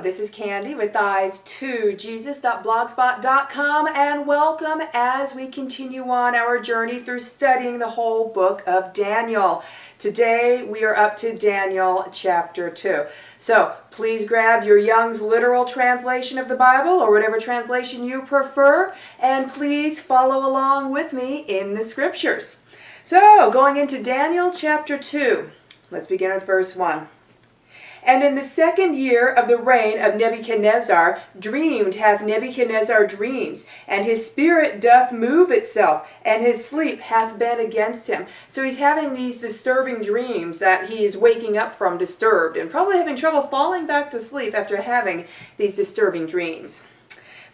This is Candy with eyes2jesus.blogspot.com, and welcome as we continue on our journey through studying the whole book of Daniel. Today we are up to Daniel chapter 2. So please grab your Young's literal translation of the Bible or whatever translation you prefer, and please follow along with me in the scriptures. So going into Daniel chapter 2, let's begin with verse 1. And in the 2nd year of the reign of Nebuchadnezzar, hath Nebuchadnezzar dreams, and his spirit doth move itself, and his sleep hath been against him. So he's having these disturbing dreams that he's waking up from disturbed, and probably having trouble falling back to sleep after having these disturbing dreams.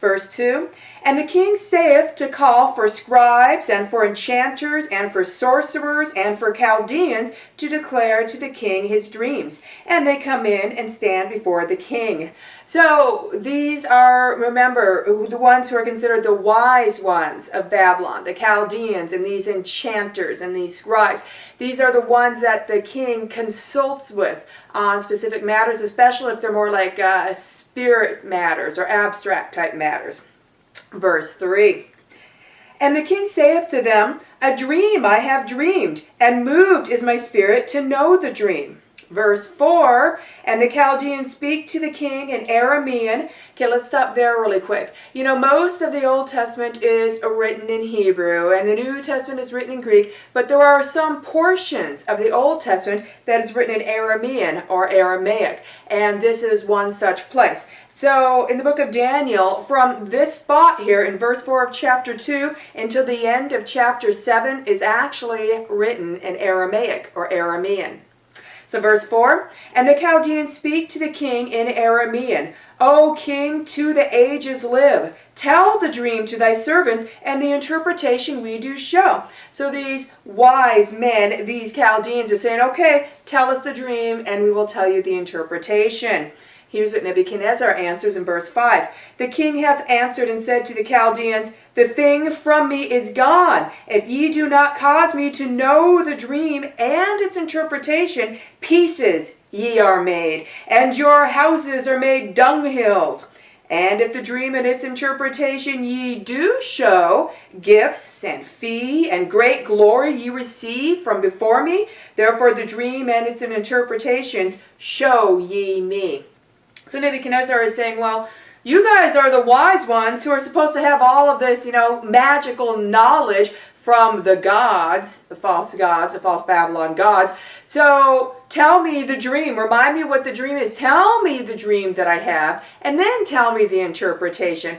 Verse 2, And the king saith to call for scribes, and for enchanters, and for sorcerers, and for Chaldeans, to declare to the king his dreams. And they come in and stand before the king. So these are, remember, the ones who are considered the wise ones of Babylon, the Chaldeans, and these enchanters, and these scribes. These are the ones that the king consults with on specific matters, especially if they're more like spirit matters or abstract type matters. Verse 3. And the king saith to them, A dream I have dreamed, and moved is my spirit to know the dream. Verse 4, and the Chaldeans speak to the king in Aramean. Okay, let's stop there really quick. You know, most of the Old Testament is written in Hebrew, and the New Testament is written in Greek, but there are some portions of the Old Testament that is written in Aramean or Aramaic, and this is one such place. So, in the book of Daniel, from this spot here in verse 4 of chapter 2 until the end of chapter 7 is actually written in Aramaic or Aramean. So verse 4, And the Chaldeans speak to the king in Aramean, O king, to the ages live. Tell the dream to thy servants, and the interpretation we do show. So these wise men, these Chaldeans, are saying, okay, tell us the dream, and we will tell you the interpretation. Here's what Nebuchadnezzar answers in verse 5. The king hath answered and said to the Chaldeans, The thing from me is gone. If ye do not cause me to know the dream and its interpretation, pieces ye are made, and your houses are made dunghills. And if the dream and its interpretation ye do show, gifts and fee and great glory ye receive from before me, therefore the dream and its interpretations show ye me. So Nebuchadnezzar is saying, well, you guys are the wise ones who are supposed to have all of this, magical knowledge from the gods, the false Babylon gods. So tell me the dream. Remind me what the dream is. Tell me the dream that I have, and then tell me the interpretation.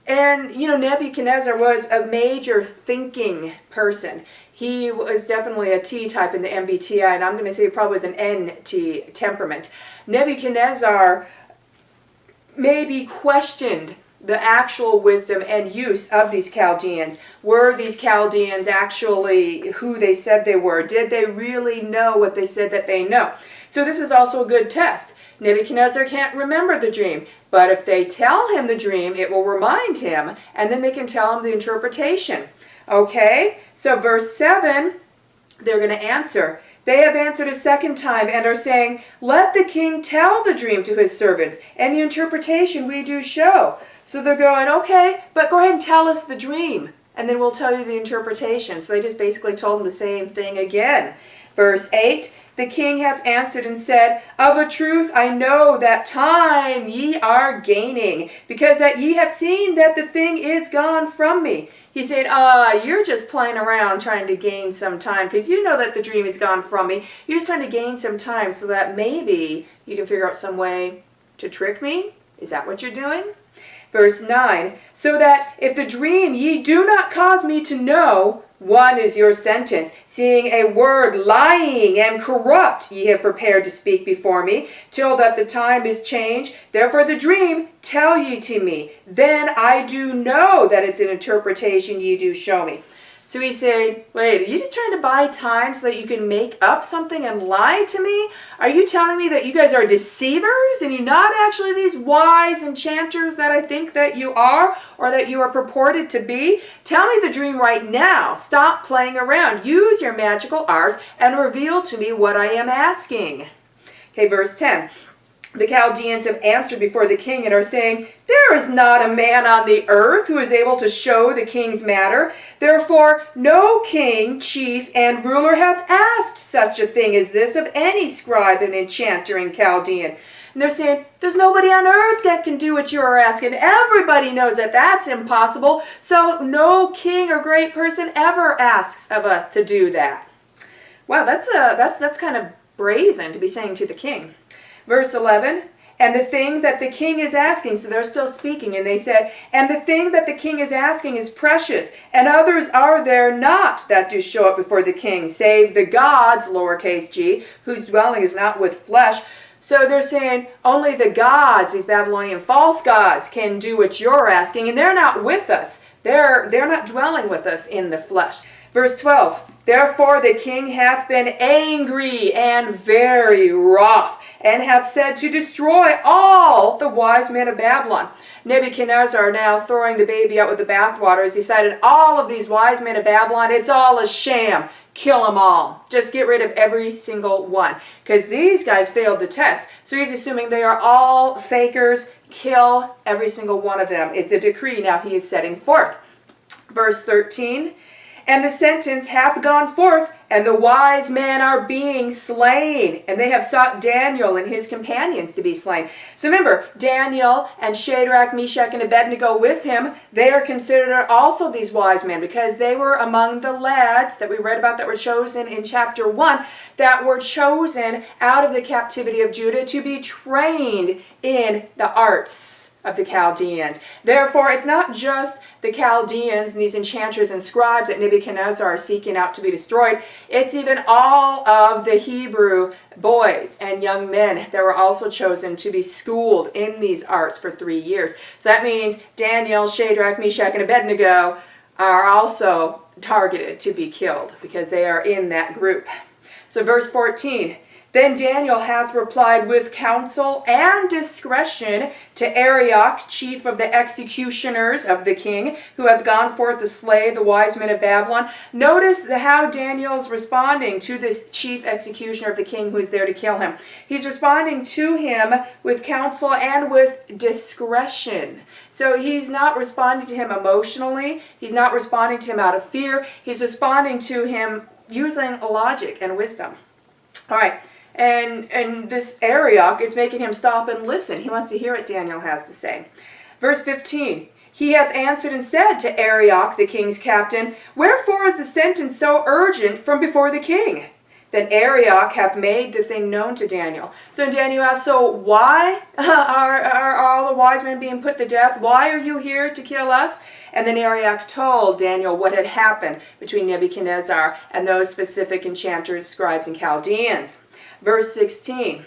And, Nebuchadnezzar was a major thinking person. He was definitely a T-type in the MBTI, and I'm going to say he probably was an N-T temperament. Nebuchadnezzar maybe questioned the actual wisdom and use of these Chaldeans. Were these Chaldeans actually who they said they were? Did they really know what they said that they know? So this is also a good test. Nebuchadnezzar can't remember the dream, but if they tell him the dream, it will remind him, and then they can tell him the interpretation. Okay, so verse 7, they're going to answer. They have answered a second time and are saying, Let the king tell the dream to his servants, and the interpretation we do show. So they're going, okay, but go ahead and tell us the dream, and then we'll tell you the interpretation. So they just basically told him the same thing again. Verse 8, The king hath answered and said, Of a truth I know that time ye are gaining, because that ye have seen that the thing is gone from me. He said, you're just playing around trying to gain some time, because you know that the dream is gone from me. You're just trying to gain some time so that maybe you can figure out some way to trick me. Is that what you're doing? Verse 9, So that if the dream ye do not cause me to know, one is your sentence, seeing a word lying and corrupt ye have prepared to speak before me, till that the time is changed. Therefore the dream tell ye to me. Then I do know that it's an interpretation ye do show me. So he's saying, wait, are you just trying to buy time so that you can make up something and lie to me? Are you telling me that you guys are deceivers and you're not actually these wise enchanters that I think that you are, or that you are purported to be? Tell me the dream right now. Stop playing around. Use your magical arts and reveal to me what I am asking. Okay, verse 10. The Chaldeans have answered before the king and are saying, "There is not a man on the earth who is able to show the king's matter. Therefore, no king, chief, and ruler hath asked such a thing as this of any scribe and enchanter in Chaldean." And they're saying, there's nobody on earth that can do what you're asking. Everybody knows that that's impossible. So no king or great person ever asks of us to do that. Wow, that's kind of brazen to be saying to the king. Verse 11, and the thing that the king is asking, so they're still speaking, and they said, and the thing that the king is asking is precious, and others are there not that do show up before the king, save the gods, lowercase g, whose dwelling is not with flesh. So they're saying only the gods, these Babylonian false gods, can do what you're asking, and they're not with us. They're not dwelling with us in the flesh. Verse 12, therefore the king hath been angry and very wroth, and hath said to destroy all the wise men of Babylon. Nebuchadnezzar, now throwing the baby out with the bathwater, has decided all of these wise men of Babylon, it's all a sham. Kill them all. Just get rid of every single one. Because these guys failed the test. So he's assuming they are all fakers. Kill every single one of them. It's a decree now he is setting forth. Verse 13, and the sentence hath gone forth, and the wise men are being slain. And they have sought Daniel and his companions to be slain. So remember, Daniel and Shadrach, Meshach, and Abednego with him, they are considered also these wise men because they were among the lads that we read about that were chosen in chapter 1, that were chosen out of the captivity of Judah to be trained in the arts of the Chaldeans. Therefore, it's not just the Chaldeans and these enchanters and scribes that Nebuchadnezzar are seeking out to be destroyed. It's even all of the Hebrew boys and young men that were also chosen to be schooled in these arts for 3 years. So that means Daniel, Shadrach, Meshach, and Abednego are also targeted to be killed because they are in that group. So verse 14, then Daniel hath replied with counsel and discretion to Arioch, chief of the executioners of the king, who hath gone forth to slay the wise men of Babylon. Notice how Daniel's responding to this chief executioner of the king who is there to kill him. He's responding to him with counsel and with discretion. So he's not responding to him emotionally. He's not responding to him out of fear. He's responding to him using logic and wisdom. All right. And this Arioch, it's making him stop and listen. He wants to hear what Daniel has to say. Verse 15, he hath answered and said to Arioch, the king's captain, wherefore is the sentence so urgent from before the king? Then Arioch hath made the thing known to Daniel. So Daniel asked, so why are all the wise men being put to death? Why are you here to kill us? And then Arioch told Daniel what had happened between Nebuchadnezzar and those specific enchanters, scribes, and Chaldeans. Verse 16,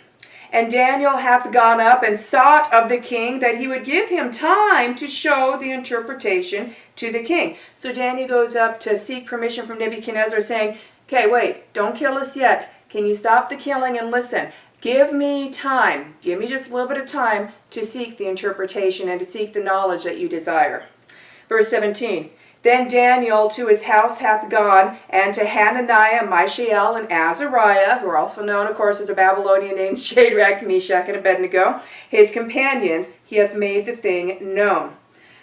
and Daniel hath gone up and sought of the king that he would give him time to show the interpretation to the king. So Daniel goes up to seek permission from Nebuchadnezzar saying, okay, wait, don't kill us yet. Can you stop the killing and listen? Give me time. Give me just a little bit of time to seek the interpretation and to seek the knowledge that you desire. Verse 17, then Daniel to his house hath gone, and to Hananiah, Mishael, and Azariah, who are also known, of course, as a Babylonian named Shadrach, Meshach, and Abednego, his companions, he hath made the thing known.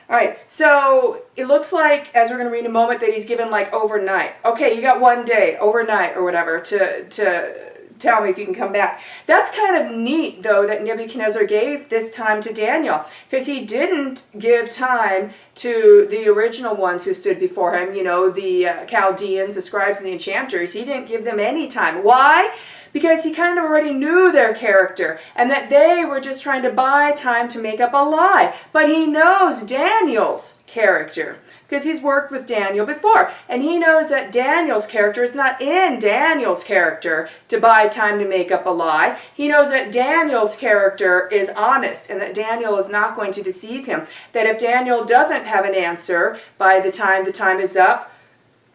All right, so it looks like, as we're going to read in a moment, that he's given like overnight. Okay, you got 1 day, overnight, or whatever, to tell me if you can come back. That's kind of neat, though, that Nebuchadnezzar gave this time to Daniel, because he didn't give time to the original ones who stood before him, you know, the Chaldeans, the scribes, and the enchanters. He didn't give them any time. Why? Because he kind of already knew their character and that they were just trying to buy time to make up a lie. But he knows Daniel's character because he's worked with Daniel before. And he knows that Daniel's character, it's not in Daniel's character to buy time to make up a lie. He knows that Daniel's character is honest and that Daniel is not going to deceive him. That if Daniel doesn't have an answer by the time is up,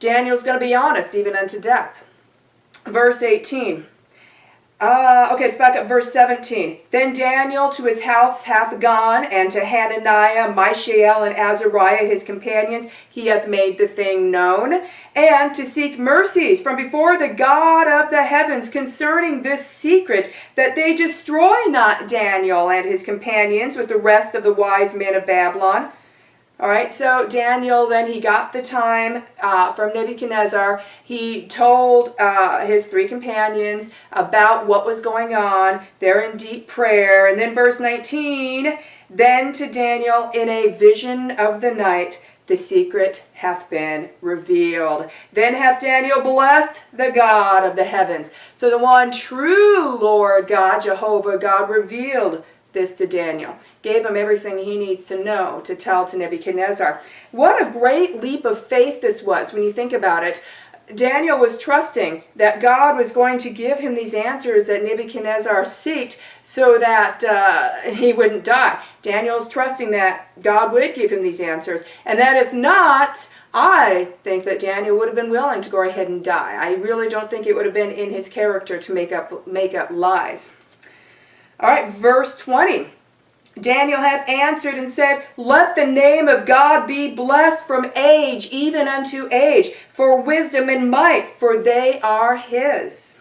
Daniel's going to be honest even unto death. Verse 18. Okay, it's back up verse 17. Then Daniel to his house hath gone, and to Hananiah, Mishael, and Azariah his companions, he hath made the thing known, and to seek mercies from before the God of the heavens concerning this secret, that they destroy not Daniel and his companions with the rest of the wise men of Babylon. All right, so Daniel, then he got the time from Nebuchadnezzar. He told his three companions about what was going on. They're in deep prayer. And then verse 19, then to Daniel in a vision of the night, the secret hath been revealed. Then hath Daniel blessed the God of the heavens. So the one true Lord God, Jehovah God, revealed this to Daniel, gave him everything he needs to know to tell to Nebuchadnezzar. What a great leap of faith this was when you think about it. Daniel was trusting that God was going to give him these answers that Nebuchadnezzar sought so that he wouldn't die. Daniel's trusting that God would give him these answers, and that if not, I think that Daniel would have been willing to go ahead and die. I really don't think it would have been in his character to make up lies. All right, verse 20. Daniel hath answered and said, let the name of God be blessed from age even unto age, for wisdom and might, for they are his.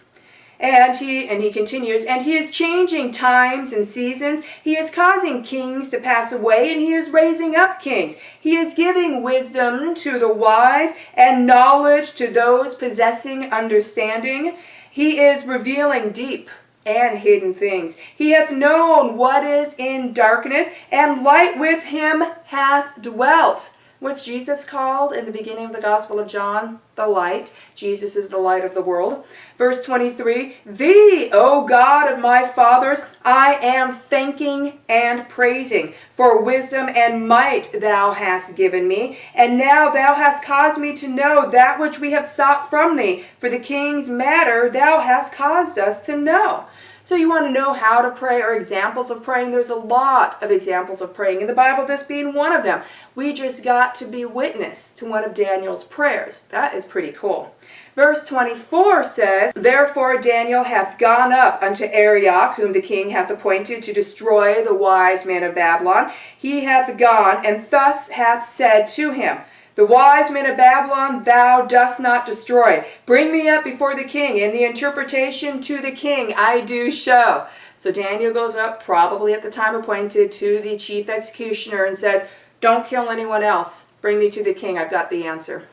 And he continues, and he is changing times and seasons. He is causing kings to pass away, and he is raising up kings. He is giving wisdom to the wise and knowledge to those possessing understanding. He is revealing deep and hidden things. He hath known what is in darkness, and light with him hath dwelt. What's Jesus called in the beginning of the Gospel of John? The light. Jesus is the light of the world. Verse 23, thee, O God of my fathers, I am thanking and praising, for wisdom and might thou hast given me, and now thou hast caused me to know that which we have sought from thee, for the king's matter thou hast caused us to know. So you want to know how to pray or examples of praying. There's a lot of examples of praying in the Bible, this being one of them. We just got to be witness to one of Daniel's prayers. That is pretty cool. Verse 24 says, therefore Daniel hath gone up unto Arioch, whom the king hath appointed to destroy the wise men of Babylon. He hath gone, and thus hath said to him, the wise men of Babylon thou dost not destroy. Bring me up before the king, and the interpretation to the king I do show. So Daniel goes up, probably at the time appointed, to the chief executioner and says, don't kill anyone else. Bring me to the king. I've got the answer.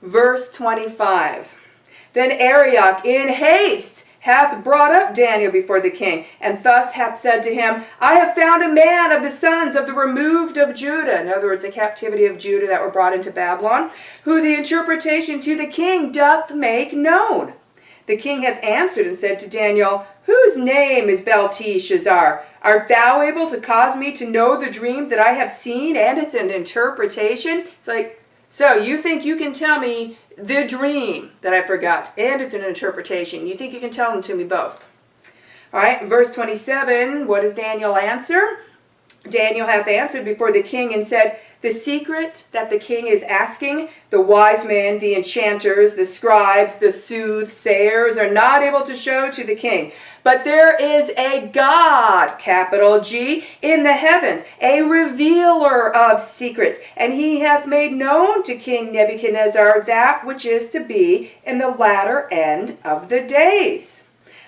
Verse 25. Then Arioch in haste hath brought up Daniel before the king, and thus hath said to him, I have found a man of the sons of the removed of Judah, in other words, the captivity of Judah that were brought into Babylon, who the interpretation to the king doth make known. The king hath answered and said to Daniel, whose name is Belteshazzar? Art thou able to cause me to know the dream that I have seen, and it's an interpretation? It's like, so you think you can tell me the dream that I forgot, and it's an interpretation. You think you can tell them to me both. All right, verse 27, what does Daniel answer? Daniel hath answered before the king and said, the secret that the king is asking, the wise men, the enchanters, the scribes, the soothsayers are not able to show to the king. But there is a God, capital G, in the heavens, a revealer of secrets, and he hath made known to King Nebuchadnezzar that which is to be in the latter end of the days.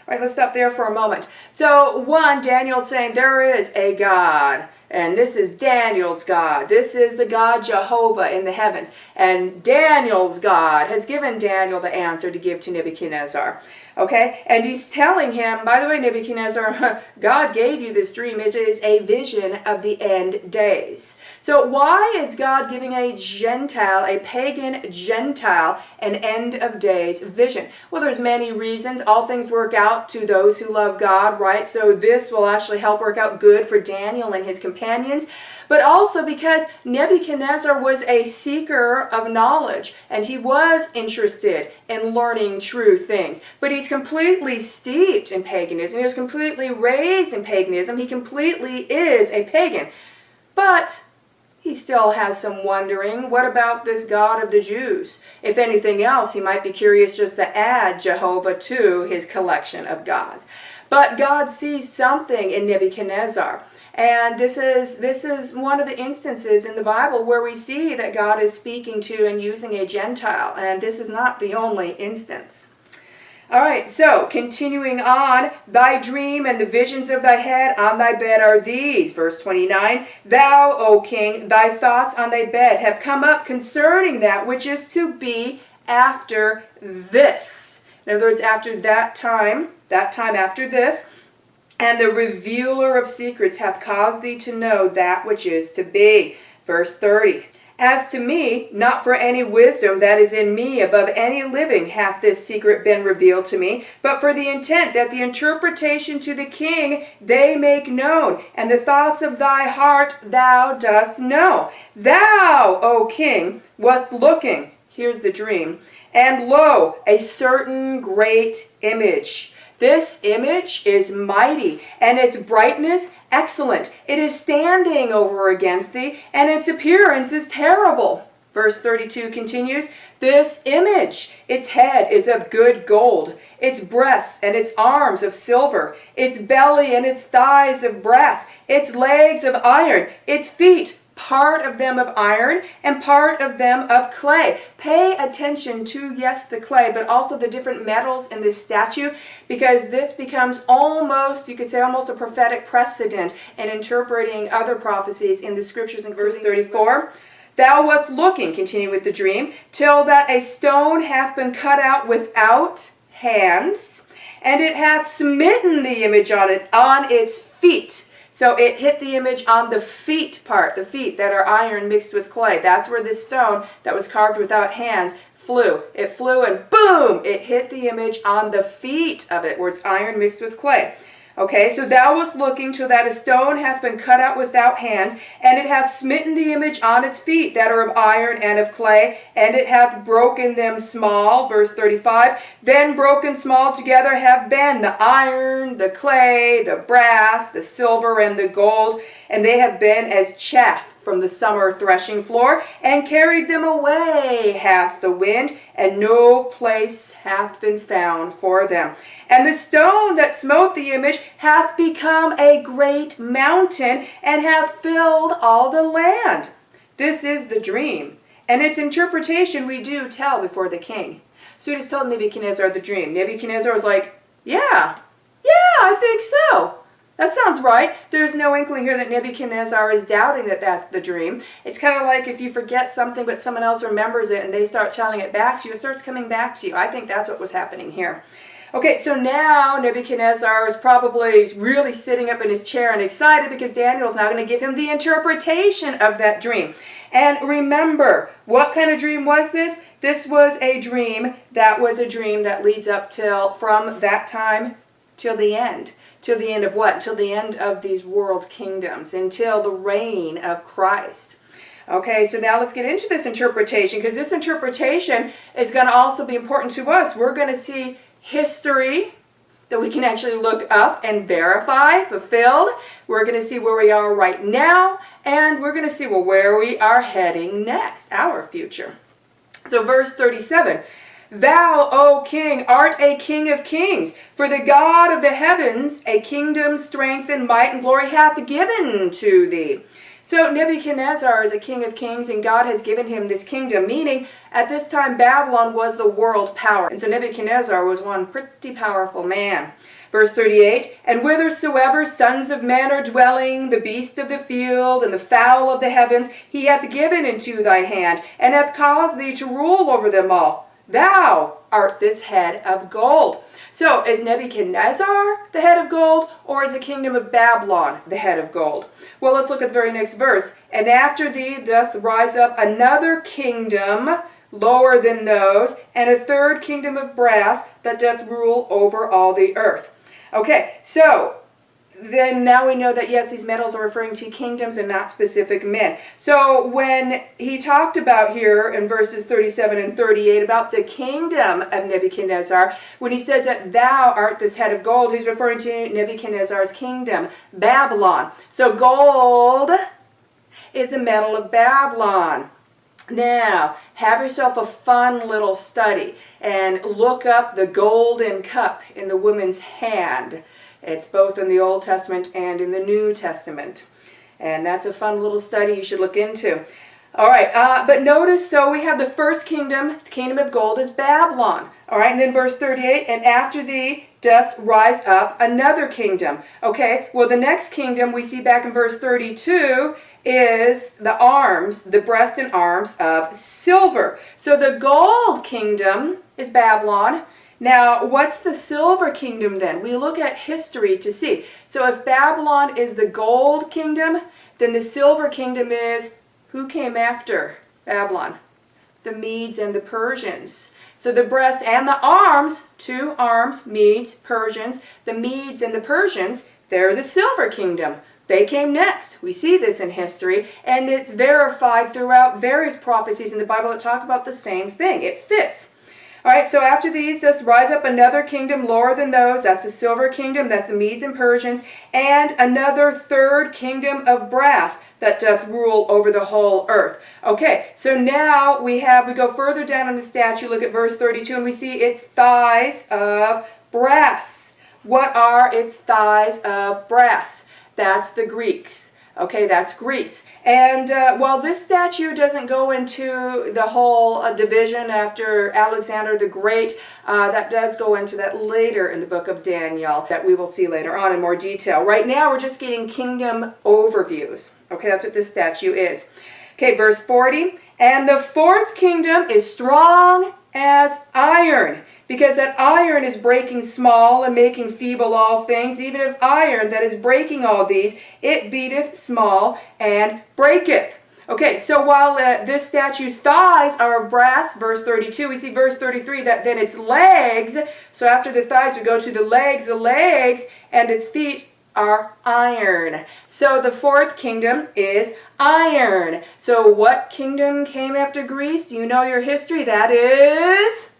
All right, let's stop there for a moment. So, one, Daniel's saying there is a God, and this is Daniel's God. This is the God Jehovah in the heavens. And Daniel's God has given Daniel the answer to give to Nebuchadnezzar. Okay, and he's telling him, by the way, Nebuchadnezzar, God gave you this dream. It is a vision of the end days. So why is God giving a Gentile, a pagan Gentile, an end of days vision? Well, there's many reasons. All things work out to those who love God, right? So this will actually help work out good for Daniel and his companions. But also because Nebuchadnezzar was a seeker of knowledge, and he was interested in learning true things. But he's completely steeped in paganism. He was completely raised in paganism. He completely is a pagan. But he still has some wondering. What about this God of the Jews? If anything else, he might be curious just to add Jehovah to his collection of gods. But God sees something in Nebuchadnezzar. And this is one of the instances in the Bible where we see that God is speaking to and using a Gentile. And this is not the only instance. All right, so continuing on, thy dream and the visions of thy head on thy bed are these. Verse 29, thou, O king, thy thoughts on thy bed have come up concerning that which is to be after this. In other words, after that time after this, and the revealer of secrets hath caused thee to know that which is to be. Verse 30. As to me, not for any wisdom that is in me above any living hath this secret been revealed to me, but for the intent that the interpretation to the king they make known, and the thoughts of thy heart thou dost know. Thou, O king, wast looking, here's the dream, and lo, a certain great image. This image is mighty, and its brightness excellent. It is standing over against thee, and its appearance is terrible. Verse 32 continues, this image, its head is of good gold, its breasts and its arms of silver, its belly and its thighs of brass, its legs of iron, its feet part of them of iron and part of them of clay. Pay attention to, yes, the clay, but also the different metals in this statue, because this becomes almost, you could say, almost a prophetic precedent in interpreting other prophecies in the scriptures. In verse 34, thou wast looking, continue with the dream, till that a stone hath been cut out without hands, and it hath smitten the image on its feet. So it hit the image on the feet part, the feet that are iron mixed with clay. That's where this stone that was carved without hands flew. It flew and boom, it hit the image on the feet of it, where it's iron mixed with clay. Okay, so thou wast looking till that a stone hath been cut out without hands, and it hath smitten the image on its feet that are of iron and of clay, and it hath broken them small. Verse 35, then broken small together have been the iron, the clay, the brass, the silver, and the gold, and they have been as chaff from the summer threshing floor, and carried them away hath the wind, and no place hath been found for them. And the stone that smote the image hath become a great mountain, and hath filled all the land. This is the dream, and its interpretation we do tell before the king. So he just told Nebuchadnezzar the dream. Nebuchadnezzar was like, yeah, I think so. That sounds right. There's no inkling here that Nebuchadnezzar is doubting that that's the dream. It's kind of like if you forget something but someone else remembers it and they start telling it back to you, it starts coming back to you. I think that's what was happening here. Okay, so now Nebuchadnezzar is probably really sitting up in his chair and excited because Daniel is now going to give him the interpretation of that dream. And remember, what kind of dream was this? This was a dream that leads up from that time till the end. Till the end of what? Till the end of these world kingdoms, until the reign of Christ. Okay, so now let's get into this interpretation, because this interpretation is going to also be important to us. We're going to see history that we can actually look up and verify, fulfilled. We're going to see where we are right now, and we're going to see where we are heading next, our future. So verse 37. Thou, O king, art a king of kings, for the God of the heavens a kingdom, strength, and might, and glory hath given to thee. So Nebuchadnezzar is a king of kings, and God has given him this kingdom, meaning at this time Babylon was the world power. And so Nebuchadnezzar was one pretty powerful man. Verse 38, and whithersoever sons of men are dwelling, the beast of the field, and the fowl of the heavens, he hath given into thy hand, and hath caused thee to rule over them all. Thou art this head of gold. So is Nebuchadnezzar the head of gold, or is the kingdom of Babylon the head of gold? Well, let's look at the very next verse. And after thee doth rise up another kingdom lower than those, and a third kingdom of brass that doth rule over all the earth. Okay, so then now we know that, yes, these metals are referring to kingdoms and not specific men. So when he talked about here in verses 37 and 38 about the kingdom of Nebuchadnezzar, when he says that thou art this head of gold, he's referring to Nebuchadnezzar's kingdom, Babylon. So gold is the metal of Babylon. Now, have yourself a fun little study and look up the golden cup in the woman's hand. It's both in the Old Testament and in the New Testament. And that's a fun little study you should look into. All right, but notice, so we have the first kingdom, the kingdom of gold is Babylon. All right, and then verse 38, and after thee does rise up another kingdom. Okay, well, the next kingdom we see back in verse 32 is the arms, the breast and arms of silver. So the gold kingdom is Babylon. Now, what's the silver kingdom then? We look at history to see. So if Babylon is the gold kingdom, then the silver kingdom is, who came after Babylon? The Medes and the Persians. So the breast and the arms, two arms, Medes, Persians, the Medes and the Persians, they're the silver kingdom. They came next. We see this in history, and it's verified throughout various prophecies in the Bible that talk about the same thing. It fits. All right, so after these does rise up another kingdom lower than those. That's the silver kingdom, that's the Medes and Persians, and another third kingdom of brass that doth rule over the whole earth. Okay, so now we go further down on the statue, look at verse 32, and we see its thighs of brass. What are its thighs of brass? That's the Greeks. Okay, that's Greece. And while this statue doesn't go into the whole division after Alexander the Great, that does go into that later in the book of Daniel that we will see later on in more detail. Right now we're just getting kingdom overviews. Okay, that's what this statue is. Okay, verse 40. And the fourth kingdom is strong as iron, because that iron is breaking small and making feeble all things, even if iron that is breaking all these, it beateth small and breaketh. Okay, so while this statue's thighs are of brass, verse 32, we see verse 33 that then its legs, so after the thighs we go to the legs and its feet are iron. So the fourth kingdom is iron. So what kingdom came after Greece? Do you know your history? That is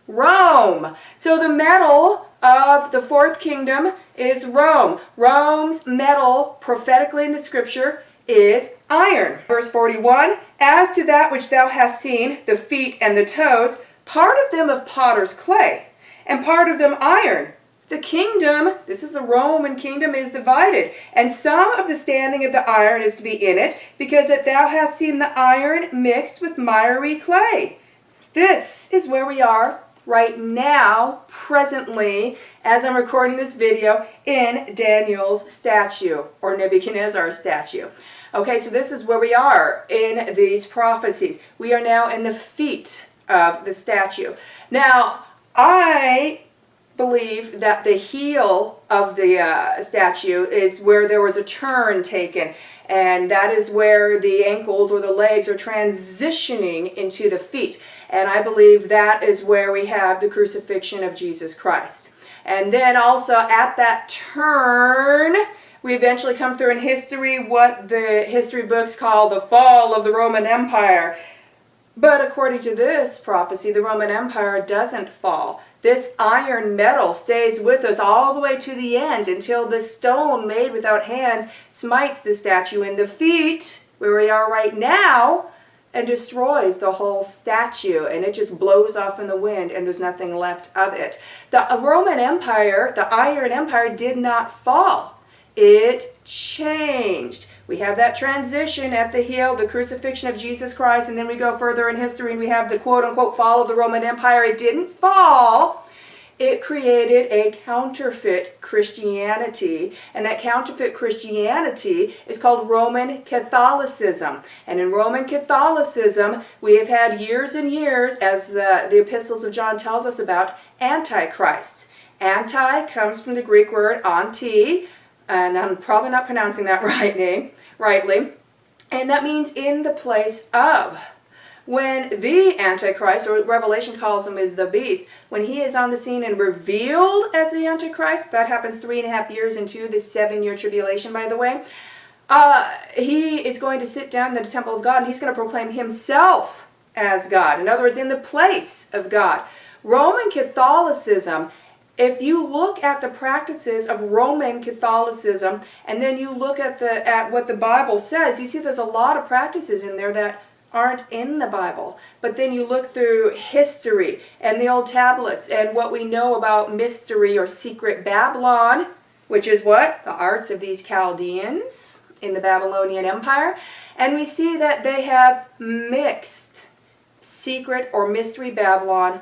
Rome. So the metal of the fourth kingdom is Rome. Rome's metal, prophetically in the scripture, is iron. Verse 41, as to that which thou hast seen, the feet and the toes, part of them of potter's clay, and part of them iron. The kingdom, this is the Roman kingdom, is divided, and some of the standing of the iron is to be in it, because that thou hast seen the iron mixed with miry clay. This is where we are right now, presently, as I'm recording this video, in Daniel's statue, or Nebuchadnezzar's statue. Okay, so this is where we are in these prophecies. We are now in the feet of the statue. Now, I believe that the heel of the statue is where there was a turn taken, and that is where the ankles or the legs are transitioning into the feet, and I believe that is where we have the crucifixion of Jesus Christ. And then also at that turn, we eventually come through in history what the history books call the fall of the Roman Empire. But according to this prophecy, the Roman Empire doesn't fall. This iron metal stays with us all the way to the end until the stone made without hands smites the statue in the feet, where we are right now, and destroys the whole statue, and it just blows off in the wind and there's nothing left of it. The Roman Empire, the Iron Empire, did not fall. It changed. We have that transition at the heel, the crucifixion of Jesus Christ, and then we go further in history and we have the quote-unquote fall of the Roman Empire. It didn't fall. It created a counterfeit Christianity, and that counterfeit Christianity is called Roman Catholicism. And in Roman Catholicism, we have had years and years, as the epistles of John tells us about, Antichrist. Anti comes from the Greek word anti, and I'm probably not pronouncing that rightly, and that means in the place of. When the Antichrist, or Revelation calls him, is the beast, when he is on the scene and revealed as the Antichrist, that happens 3.5 years into the 7-year tribulation, by the way, he is going to sit down in the temple of God and he's going to proclaim himself as God. In other words, in the place of God. Roman Catholicism if you look at the practices of Roman Catholicism and then you look at what the Bible says, you see there's a lot of practices in there that aren't in the Bible. But then you look through history and the old tablets and what we know about mystery or secret Babylon, which is what? The arts of these Chaldeans in the Babylonian Empire. And we see that they have mixed secret or mystery Babylon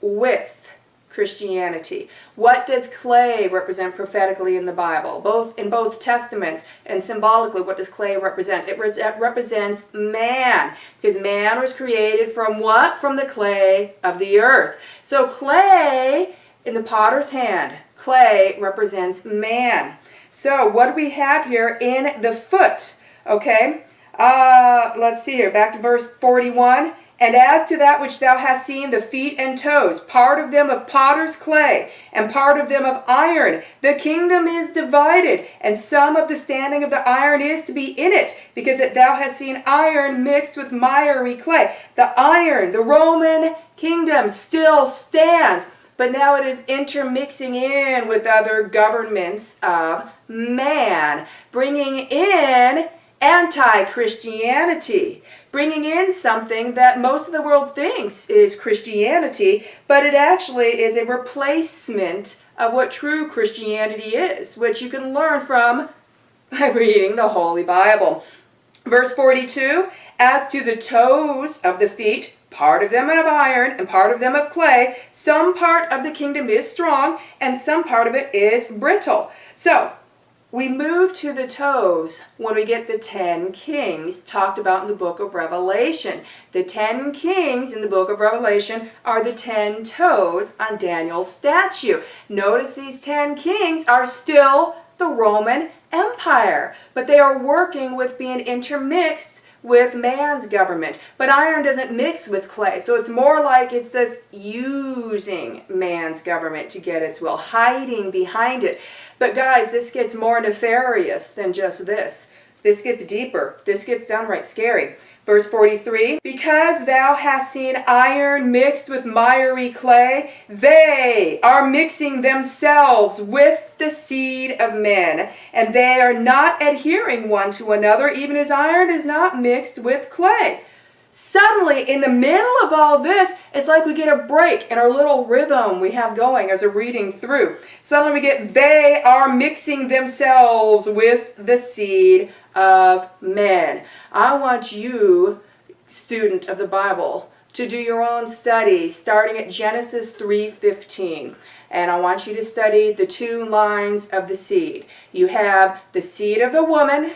with Christianity. What does clay represent prophetically in the Bible? In both testaments and symbolically, what does clay represent? It represents man, because man was created from what? From the clay of the earth. So clay in the potter's hand, clay represents man. So what do we have here in the foot? Okay, let's see here, back to verse 41. And as to that which thou hast seen, the feet and toes, part of them of potter's clay, and part of them of iron, the kingdom is divided, and some of the standing of the iron is to be in it, because that thou hast seen iron mixed with miry clay. The iron, the Roman kingdom still stands, but now it is intermixing in with other governments of man, bringing in anti-Christianity, bringing in something that most of the world thinks is Christianity, but it actually is a replacement of what true Christianity is, which you can learn from by reading the Holy Bible. Verse 42, as to the toes of the feet, part of them of iron and part of them of clay, some part of the kingdom is strong and some part of it is brittle. So, we move to the toes when we get the 10 kings talked about in the book of Revelation. The 10 kings in the book of Revelation are the 10 toes on Daniel's statue. Notice these 10 kings are still the Roman Empire, but they are working with being intermixed with man's government. But iron doesn't mix with clay, so it's more like it's just using man's government to get its will, hiding behind it. But guys, this gets more nefarious than just this. This gets deeper. This gets downright scary. Verse 43, because thou hast seen iron mixed with miry clay, they are mixing themselves with the seed of men, and they are not adhering one to another, even as iron is not mixed with clay. Suddenly, in the middle of all this, it's like we get a break in our little rhythm we have going as we're reading through. Suddenly we get, they are mixing themselves with the seed of men. I want you, student of the Bible, to do your own study, starting at Genesis 3:15. And I want you to study the two lines of the seed. You have the seed of the woman,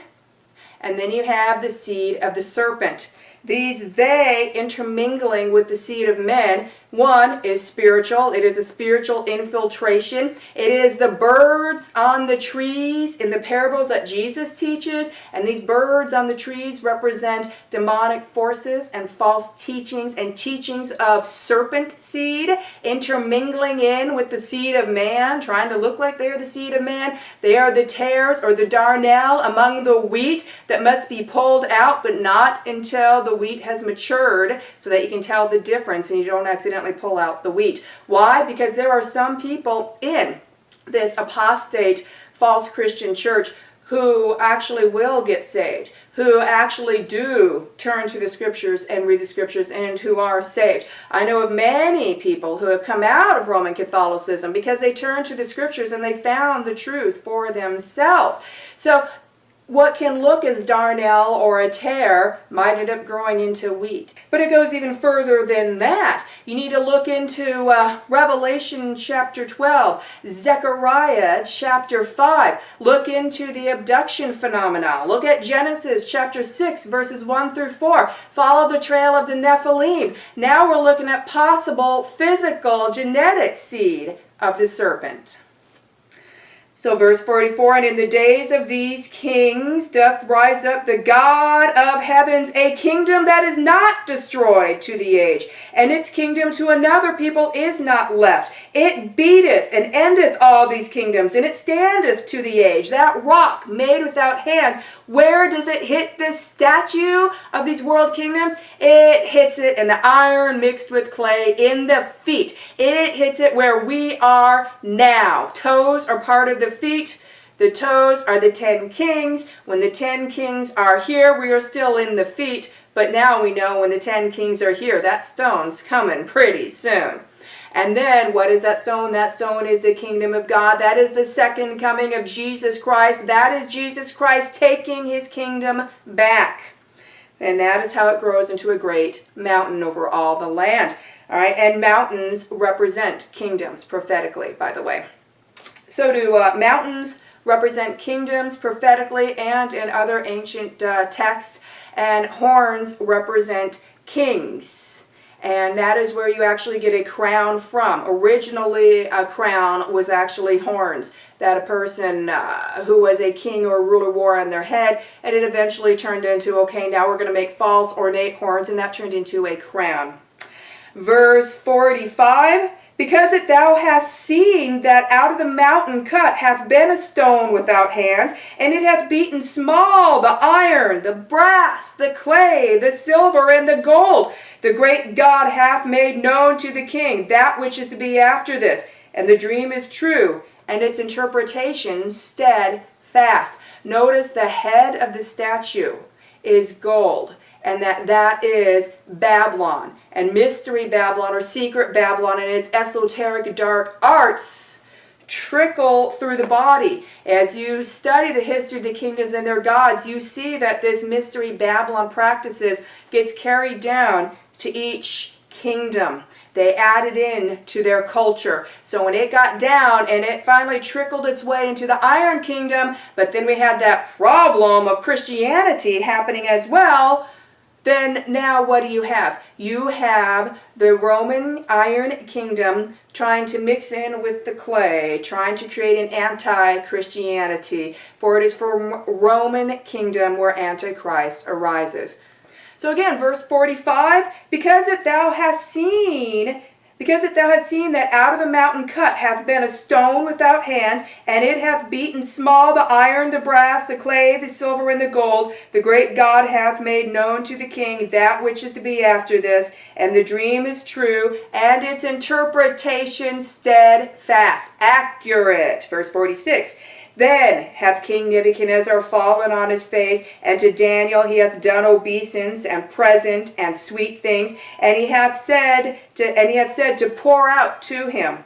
and then you have the seed of the serpent. These they intermingling with the seed of men. One is spiritual. It is a spiritual infiltration. It is the birds on the trees in the parables that Jesus teaches. And these birds on the trees represent demonic forces and false teachings and teachings of serpent seed intermingling in with the seed of man, trying to look like they are the seed of man. They are the tares or the darnel among the wheat that must be pulled out, but not until the wheat has matured, so that you can tell the difference and you don't accidentally pull out the wheat. Why? Because there are some people in this apostate false Christian church who actually will get saved, who actually do turn to the scriptures and read the scriptures, and who are saved. I know of many people who have come out of Roman Catholicism because they turned to the scriptures and they found the truth for themselves. So what can look as darnel or a tare might end up growing into wheat. But it goes even further than that. You need to look into Revelation chapter 12, Zechariah chapter 5. Look into the abduction phenomena. Look at Genesis chapter 6, verses 1 through 4. Follow the trail of the Nephilim. Now we're looking at possible physical genetic seed of the serpent. So verse 44, and in the days of these kings doth rise up the God of heavens, a kingdom that is not destroyed to the age, and its kingdom to another people is not left. It beateth and endeth all these kingdoms, and it standeth to the age. That rock made without hands Where does it hit this statue of these world kingdoms? It hits it in the iron mixed with clay in the feet. It hits it where we are now. Toes are part of the feet. The toes are the 10 kings. When the 10 kings are here, we are still in the feet. But now we know when the 10 kings are here, that stone's coming pretty soon. And then what is that stone? That stone is the kingdom of God. That is the second coming of Jesus Christ. That is Jesus Christ taking his kingdom back. And that is how it grows into a great mountain over all the land. All right, and mountains represent kingdoms prophetically, by the way. So do mountains represent kingdoms prophetically and in other ancient texts, and horns represent kings. And that is where you actually get a crown from. Originally, a crown was actually horns that a person who was a king or a ruler wore on their head, and it eventually turned into, okay, now we're going to make false ornate horns, and that turned into a crown. Verse 45, because that thou hast seen that out of the mountain cut hath been a stone without hands, and it hath beaten small the iron, the brass, the clay, the silver, and the gold, the great God hath made known to the king that which is to be after this. And the dream is true, and its interpretation steadfast. Notice the head of the statue is gold, and that is Babylon. And mystery Babylon or secret Babylon and its esoteric dark arts trickle through the body. As you study the history of the kingdoms and their gods, you see that this mystery Babylon practices gets carried down to each kingdom. They added in to their culture. So when it got down and it finally trickled its way into the Iron Kingdom, but then we had that problem of Christianity happening as well, then now what do you have? You have the Roman Iron Kingdom trying to mix in with the clay, trying to create an anti-Christianity. For it is from Roman kingdom where Antichrist arises. So again, verse 45, because that thou hast seen that out of the mountain cut hath been a stone without hands, and it hath beaten small the iron, the brass, the clay, the silver, and the gold, the great God hath made known to the king that which is to be after this, and the dream is true, and its interpretation steadfast, accurate. Verse 46, then hath King Nebuchadnezzar fallen on his face, and to Daniel he hath done obeisance and present and sweet things, and he hath said to pour out to him.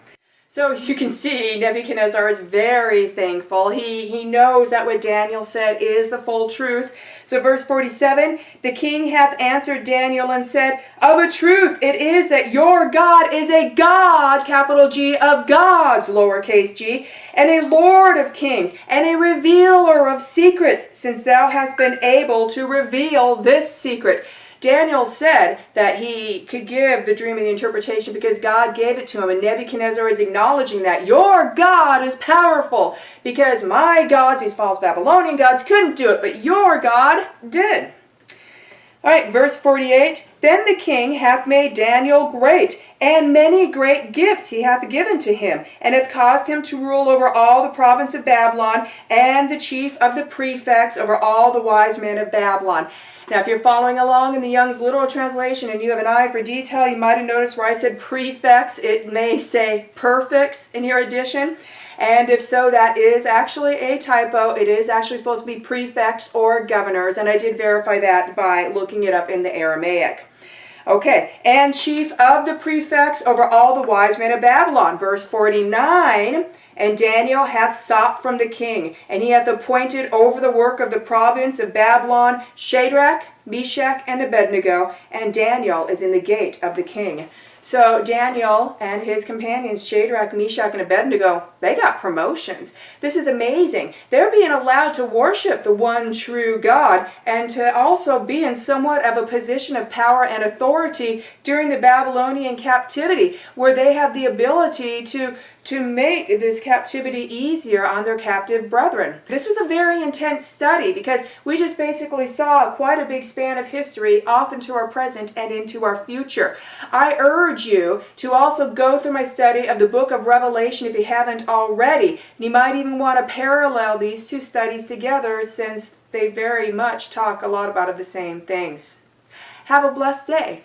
So as you can see, Nebuchadnezzar is very thankful. He knows that what Daniel said is the full truth. So verse 47, the king hath answered Daniel and said, of a truth it is that your God is a God, capital G, of gods, lowercase g, and a Lord of kings, and a revealer of secrets, since thou hast been able to reveal this secret. Daniel said that he could give the dream and the interpretation because God gave it to him, and Nebuchadnezzar is acknowledging that your God is powerful because my gods, these false Babylonian gods, couldn't do it, but your God did. All right, verse 48, then the king hath made Daniel great, and many great gifts he hath given to him, and hath caused him to rule over all the province of Babylon, and the chief of the prefects over all the wise men of Babylon. Now, if you're following along in the Young's Literal Translation and you have an eye for detail, you might have noticed where I said prefects, it may say perfects in your edition. And if so, that is actually a typo. It is actually supposed to be prefects or governors, and I did verify that by looking it up in the Aramaic. Okay, and chief of the prefects over all the wise men of Babylon. Verse 49, and Daniel hath sought from the king, and he hath appointed over the work of the province of Babylon Shadrach, Meshach, and Abednego, and Daniel is in the gate of the king. So Daniel and his companions, Shadrach, Meshach, and Abednego, they got promotions. This is amazing. They're being allowed to worship the one true God and to also be in somewhat of a position of power and authority during the Babylonian captivity, where they have the ability to to make this captivity easier on their captive brethren. This was a very intense study because we just basically saw quite a big span of history off into our present and into our future. I urge you to also go through my study of the book of Revelation if you haven't already. And you might even want to parallel these two studies together since they very much talk a lot about the same things. Have a blessed day.